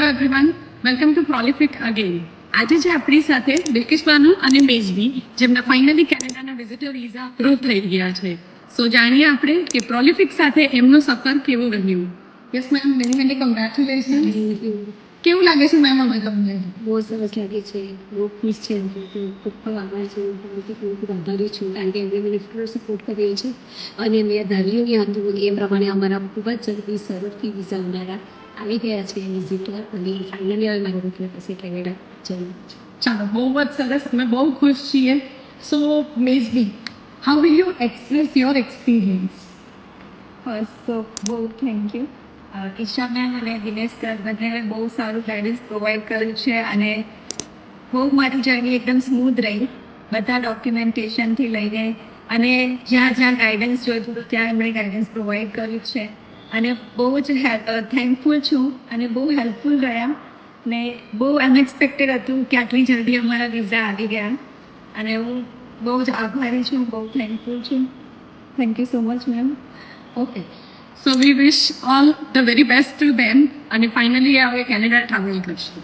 Everyone, welcome to prolific again. આજે છે આપણી સાથે બિલ્કિસ બાનુ અને મેઝબી, જેમના ફાઇનલી કેનેડાના વિઝિટર વિઝા અપ્રૂવ થઈ ગયા છે. સો જાણીએ આપણે કે પ્રોલિફિક સાથે એમનો સફર કેવો રહ્યો. Yes ma'am, many many congratulation. કેવું લાગે છે મેમ અમે તમને? બહુ સરસ લાગે છે, બહુ ખુશ છે. ખૂબ ખૂબ આભાર છે, ખૂબ આભારી છું, કારણ કે એમણે મને એટલો સપોર્ટ કર્યો છે અને મેં ધાર્યું નહીં હતું એ પ્રમાણે અમારા ખૂબ જ જલ્દી સરળથી વિઝા અમારા આવી ગયા છે વિઝિટર, અને ફાઇનલી હવે મારા મિત્રો પાસે કેનેડા જવું છે. ચાલો, બહુ જ સરસ, અમે બહુ ખુશ છીએ. સો મેઝબી, how will you express your experience? First તો બહુ થેન્ક યુ ઈશા મેમ અને દિનેશ સર બંનેએ બહુ સારું ગાઈડન્સ પ્રોવાઈડ કર્યું છે અને બહુ મારી જર્ની એકદમ સ્મૂથ રહી, બધા ડોક્યુમેન્ટેશનથી લઈને અને જ્યાં જ્યાં ગાઈડન્સ જોઈતું હતું ત્યાં એમણે ગાઈડન્સ પ્રોવાઈડ કર્યું છે અને બહુ જ થેન્કફુલ છું અને બહુ હેલ્પફુલ રહ્યા ને બહુ અનએક્સપેક્ટેડ હતું કે આટલી જલ્દી અમારા વિઝા આવી ગયા અને હું બહુ જ આભારી છું, બહુ થેન્કફુલ છું. Thank you so much ma'am. Okay, so we wish all the very best to them અને ફાઇનલી હવે કેનેડા ટ્રાવેલ કરશું.